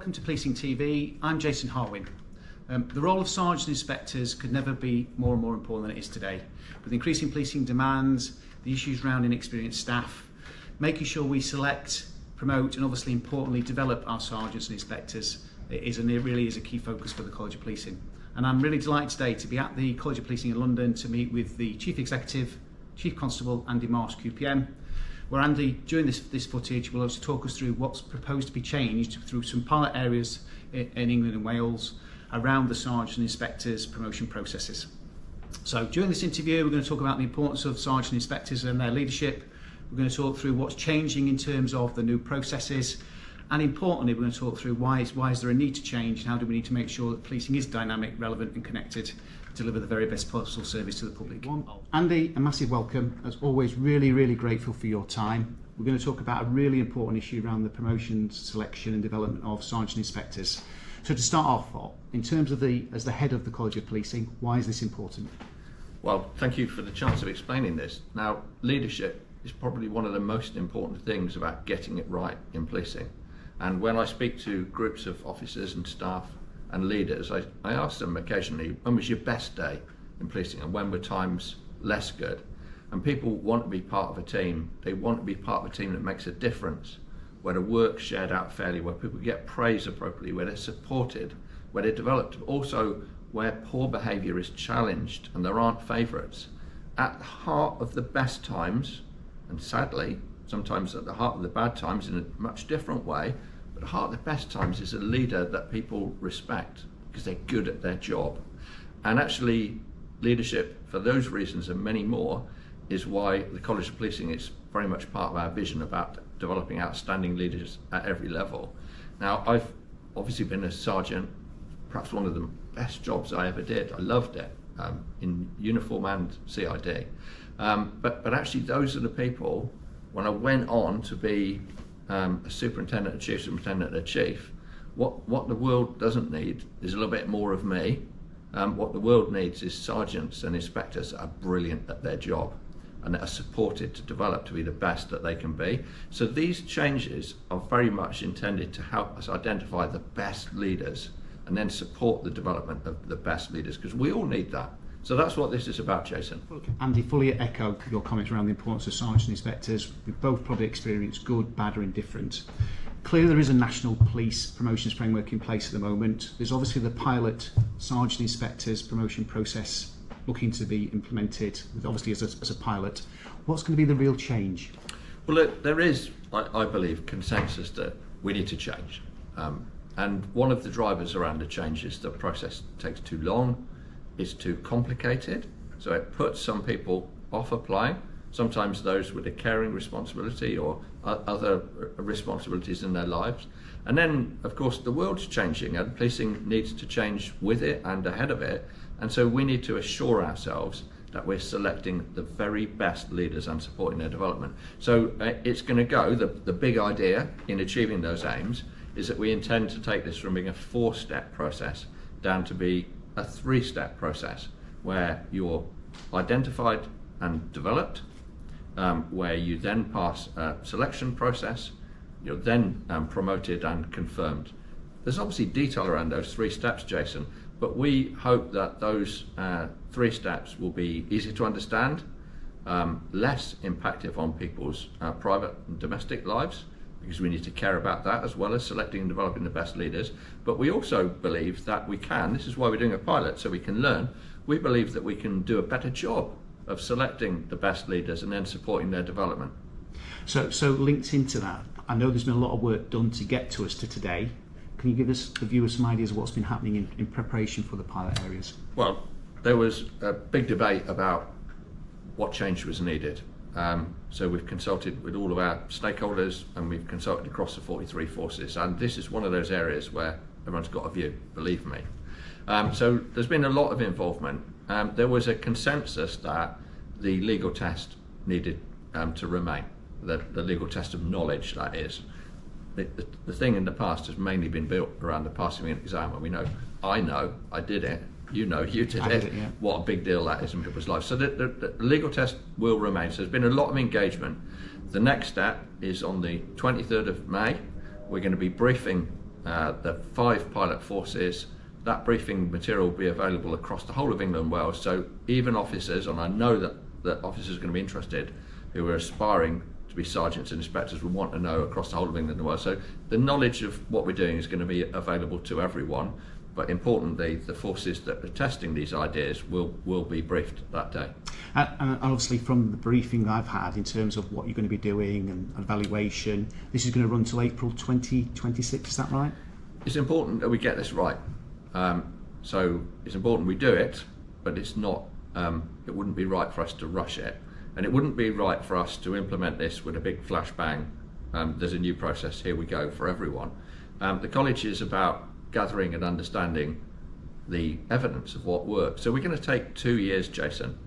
welcome to Policing TV. I'm Jason Harwin. The role of sergeant inspectors could never be more and more important than it is today. With increasing policing demands, the issues around inexperienced staff, making sure we select, promote and obviously importantly develop our sergeants and inspectors really is a key focus for the College of Policing. And I'm really delighted today to be at the College of Policing in London to meet with the Chief Executive, Chief Constable Andy Marsh QPM, where Andy, during this footage, will also talk us through what's proposed to be changed through some pilot areas in England and Wales around the sergeant and inspectors promotion processes. So during this interview, we're going to talk about the importance of sergeant inspectors and their leadership. We're going to talk through what's changing in terms of the new processes, and importantly, we're going to talk through why is there a need to change and how do we need to make sure that policing is dynamic, relevant and connected to deliver the very best possible service to the public. Andy, a massive welcome. As always, really grateful for your time. We're going to talk about a really important issue around the promotion, selection and development of sergeant inspectors. So to start off, in terms of as the head of the College of Policing, why is this important? Well, thank you for the chance of explaining this. Now, leadership is probably one of the most important things about getting it right in policing. And when I speak to groups of officers and staff and leaders, I ask them occasionally, when was your best day in policing and when were times less good? And people want to be part of a team. They want to be part of a team that makes a difference, where the work's shared out fairly, where people get praised appropriately, where they're supported, where they're developed, also where poor behaviour is challenged and there aren't favourites. At the heart of the best times, and sadly, sometimes at the heart of the bad times in a much different way, but at the heart of the best times is a leader that people respect because they're good at their job. And actually, leadership, for those reasons and many more, is why the College of Policing is very much part of our vision about developing outstanding leaders at every level. Now, I've obviously been a sergeant, perhaps one of the best jobs I ever did. I loved it, in uniform and CID. But actually, those are the people, when I went on to be a superintendent, a chief superintendent, a chief, what the world doesn't need is a little bit more of me. What the world needs is sergeants and inspectors that are brilliant at their job and that are supported to develop to be the best that they can be. So these changes are very much intended to help us identify the best leaders and then support the development of the best leaders, because we all need that. So that's what this is about, Jason. Andy, fully echo your comments around the importance of sergeant inspectors. We've both probably experienced good, bad or indifferent. Clearly there is a national police promotions framework in place at the moment. There's obviously the pilot sergeant inspectors promotion process looking to be implemented, obviously as a pilot. What's going to be the real change? Well, there is, I believe, consensus that we need to change. And one of the drivers around the change is the process takes too long, it's too complicated, so it puts some people off applying, sometimes those with a caring responsibility or other responsibilities in their lives. And then, of course, the world's changing and policing needs to change with it and ahead of it. And so we need to assure ourselves that we're selecting the very best leaders and supporting their development. So it's going to go, the big idea in achieving those aims is that we intend to take this from being a 4-step process down to be a 3-step process, where you're identified and developed, where you then pass a selection process, you're then promoted and confirmed. There's obviously detail around those 3 steps, Jason, but we hope that those 3 steps will be easy to understand, less impactful on people's private and domestic lives, because we need to care about that as well as selecting and developing the best leaders. But we also believe that we can, this is why we're doing a pilot, so we can learn, we believe that we can do a better job of selecting the best leaders and then supporting their development. So linked into that, I know there's been a lot of work done to get to us to today. Can you give us, the viewers, some ideas of what's been happening in preparation for the pilot areas? Well, there was a big debate about what change was needed. So we've consulted with all of our stakeholders and we've consulted across the 43 forces, and this is one of those areas where everyone's got a view, believe me. So there's been a lot of involvement. There was a consensus that the legal test needed to remain, the legal test of knowledge, that is. The thing in the past has mainly been built around the passing an exam, and we know, I did it, you know, you did it, yeah. What a big deal that is in people's lives. So the legal test will remain. So there's been a lot of engagement. The next step is on the 23rd of May. We're going to be briefing the 5 pilot forces. That briefing material will be available across the whole of England and Wales, so even officers, and I know that officers are going to be interested, who are aspiring to be sergeants and inspectors will want to know across the whole of England and Wales. So the knowledge of what we're doing is going to be available to everyone, but importantly, the forces that are testing these ideas will be briefed that day. And obviously from the briefing I've had in terms of what you're going to be doing and evaluation, this is going to run till April 2026, is that right? It's important that we get this right. So it's important we do it, but it's not, it wouldn't be right for us to rush it. And it wouldn't be right for us to implement this with a big flash bang. There's a new process, here we go for everyone. The college is about gathering and understanding the evidence of what works. So we're going to take 2 years, Jason,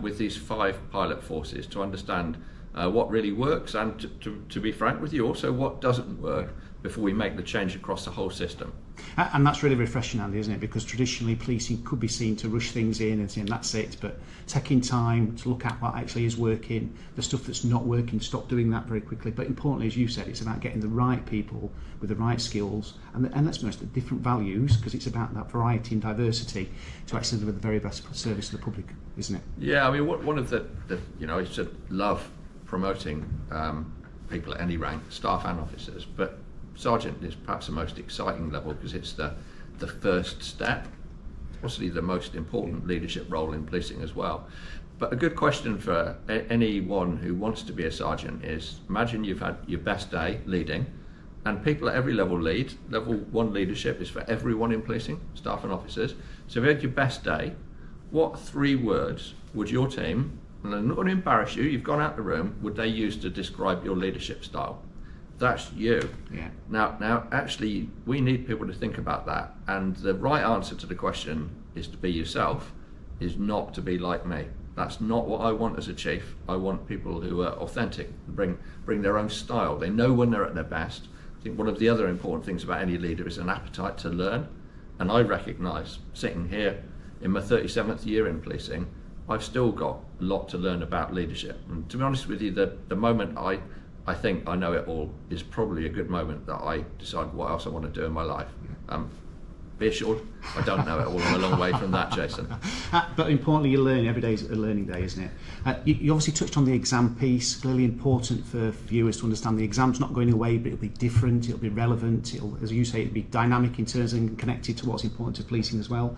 with these 5 pilot forces to understand what really works and to be frank with you, also what doesn't work before we make the change across the whole system. And that's really refreshing, Andy, isn't it? Because traditionally policing could be seen to rush things in and saying that's it, but taking time to look at what actually is working, the stuff that's not working, stop doing that very quickly. But importantly, as you said, it's about getting the right people with the right skills and let's be honest, the different values, because it's about that variety and diversity to actually deliver the very best service to the public, isn't it? Yeah, I mean, one of the I used to love promoting people at any rank, staff and officers, but sergeant is perhaps the most exciting level because it's the first step, possibly the most important leadership role in policing as well. But a good question for anyone who wants to be a sergeant is, imagine you've had your best day leading, and people at every level lead. Level 1 leadership is for everyone in policing, staff and officers. So if you had your best day, what 3 words would your team, and I'm not going to embarrass you, you've gone out the room, would they use to describe your leadership style? That's you. Yeah. Now, actually, we need people to think about that. And the right answer to the question is to be yourself, is not to be like me. That's not what I want as a chief. I want people who are authentic, bring their own style. They know when they're at their best. I think one of the other important things about any leader is an appetite to learn. And I recognise, sitting here in my 37th year in policing, I've still got a lot to learn about leadership. And to be honest with you, the moment I think I know it all is probably a good moment that I decide what else I want to do in my life. Be assured, I don't know it all. I'm a long way from that, Jason. But importantly, you learn. Every day is a learning day, isn't it? You obviously touched on the exam piece. Clearly important for viewers to understand the exam's not going away, but it'll be different, it'll be relevant, it'll, as you say, it'll be dynamic in terms and connected to what's important to policing as well.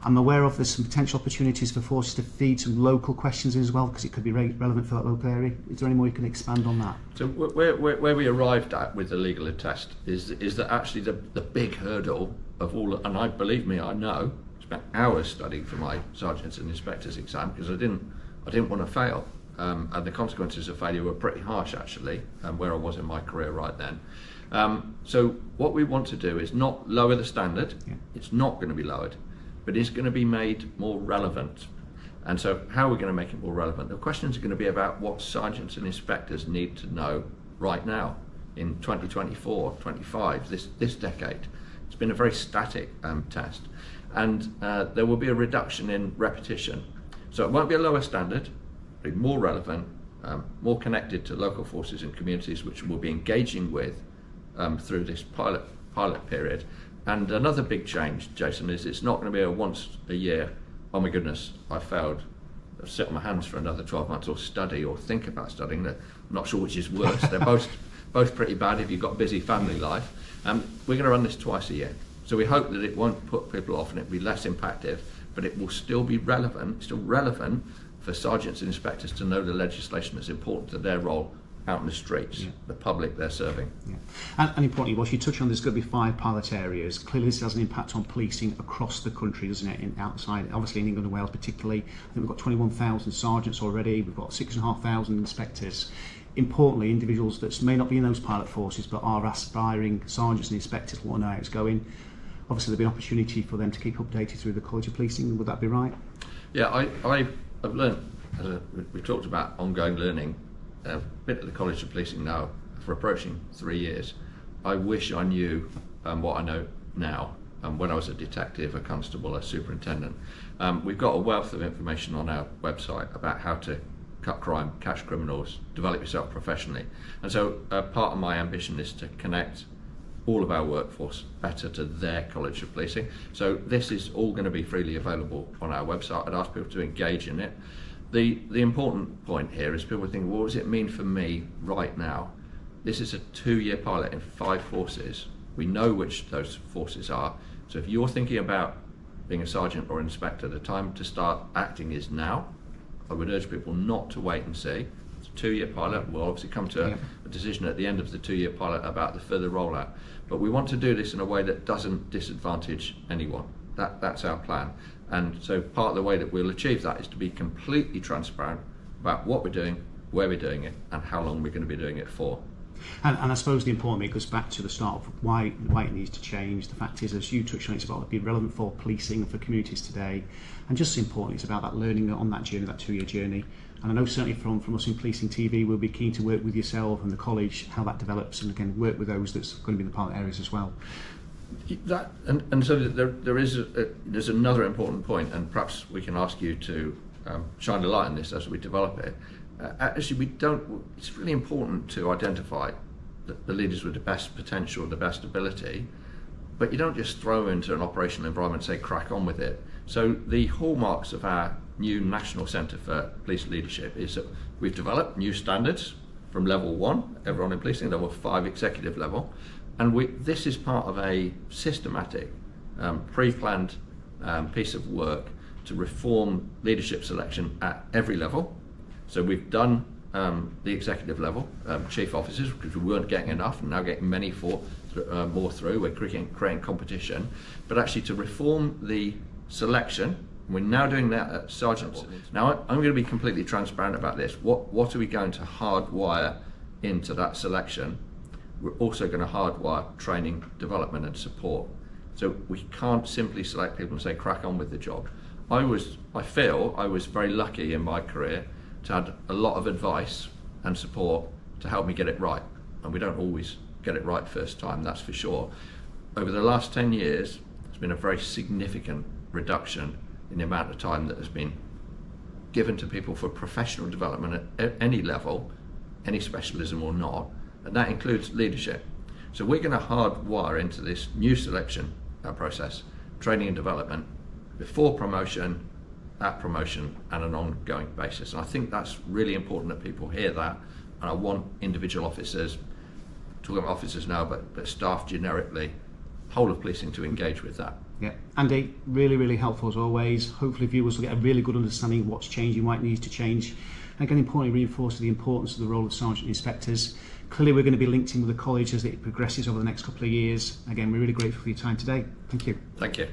I'm aware of there's some potential opportunities for forces to feed some local questions in as well, because it could be relevant for that local area. Is there any more you can expand on that? So where we arrived at with the legal test is that actually the big hurdle of all, and believe me, I know, spent hours studying for my sergeants and inspectors exam because I didn't want to fail, and the consequences of failure were pretty harsh actually, where I was in my career right then. So what we want to do is not lower the standard. Yeah. It's not going to be lowered, but it's going to be made more relevant. And so how are we going to make it more relevant? The questions are going to be about what sergeants and inspectors need to know right now in 2024, 25, this decade. It's been a very static test. And there will be a reduction in repetition. So it won't be a lower standard, it'll be more relevant, more connected to local forces and communities which we'll be engaging with through this pilot period. And another big change, Jason, is it's not going to be a once a year, oh my goodness, I failed, I'll sit on my hands for another 12 months or study or think about studying. I'm not sure which is worse. They're both pretty bad if you've got a busy family life. We're going to run this twice a year. So we hope that it won't put people off and it'll be less impactful, but it will still be relevant, still relevant for sergeants and inspectors to know the legislation that's important to their role out in the streets, yeah. The public they're serving. Yeah. And importantly, whilst you touch on there's going to be 5 pilot areas, clearly this has an impact on policing across the country, doesn't it? Outside, obviously in England and Wales particularly. I think we've got 21,000 sergeants already, we've got 6,500 inspectors. Importantly, individuals that may not be in those pilot forces but are aspiring sergeants and inspectors want to know how it's going. Obviously there'll be an opportunity for them to keep updated through the College of Policing, would that be right? Yeah, I've learned, we talked about ongoing learning, I've been at the College of Policing now for approaching 3 years. I wish I knew what I know now, when I was a detective, a constable, a superintendent. We've got a wealth of information on our website about how to cut crime, catch criminals, develop yourself professionally. And so part of my ambition is to connect all of our workforce better to their College of Policing. So this is all going to be freely available on our website. I'd ask people to engage in it. The important point here is people think, well, what does it mean for me right now? This is a 2-year pilot in 5 forces. We know which those forces are. So if you're thinking about being a sergeant or inspector, the time to start acting is now. I would urge people not to wait and see. It's a 2-year pilot. We'll obviously come to a decision at the end of the 2-year pilot about the further rollout. But we want to do this in a way that doesn't disadvantage anyone. That's our plan. And so part of the way that we'll achieve that is to be completely transparent about what we're doing, where we're doing it, and how long we're going to be doing it for. And I suppose the important bit goes back to the start of why it needs to change. The fact is, as you touched on, it's about being relevant for policing, for communities today, and just as important, it's about that learning on that journey, that 2-year journey. And I know certainly from us in Policing TV, we'll be keen to work with yourself and the college, how that develops, and again work with those that's going to be in the pilot areas as well. That and so there's another important point, and perhaps we can ask you to shine a light on this as we develop it. Actually, it's really important to identify the leaders with the best potential, the best ability, but you don't just throw into an operational environment and say crack on with it. So the hallmarks of our new National Centre for Police Leadership is that we've developed new standards from level 1, everyone in policing, level 5 executive level, and this is part of a systematic, pre-planned piece of work to reform leadership selection at every level. So we've done the executive level, chief officers, because we weren't getting enough, and now getting many more through. We're creating competition, but actually to reform the selection, we're now doing that at sergeants. Now I'm going to be completely transparent about this. What are we going to hardwire into that selection? We're also going to hardwire training, development and support. So we can't simply select people and say crack on with the job. I feel I was very lucky in my career to have a lot of advice and support to help me get it right. And we don't always get it right first time, that's for sure. Over the last 10 years, there's been a very significant reduction in the amount of time that has been given to people for professional development at any level, any specialism or not, and that includes leadership. So we're going to hardwire into this new selection process, training and development, before promotion, at promotion, and an ongoing basis. And I think that's really important that people hear that, and I want individual officers, talking about officers now, but staff generically, whole of policing to engage with that. Yeah, Andy, really helpful as always. Hopefully viewers will get a really good understanding of what's changing, what needs to change. And again, importantly, reinforce the importance of the role of sergeant inspectors. Clearly we're going to be linked in with the college as it progresses over the next couple of years. Again, we're really grateful for your time today. Thank you. Thank you.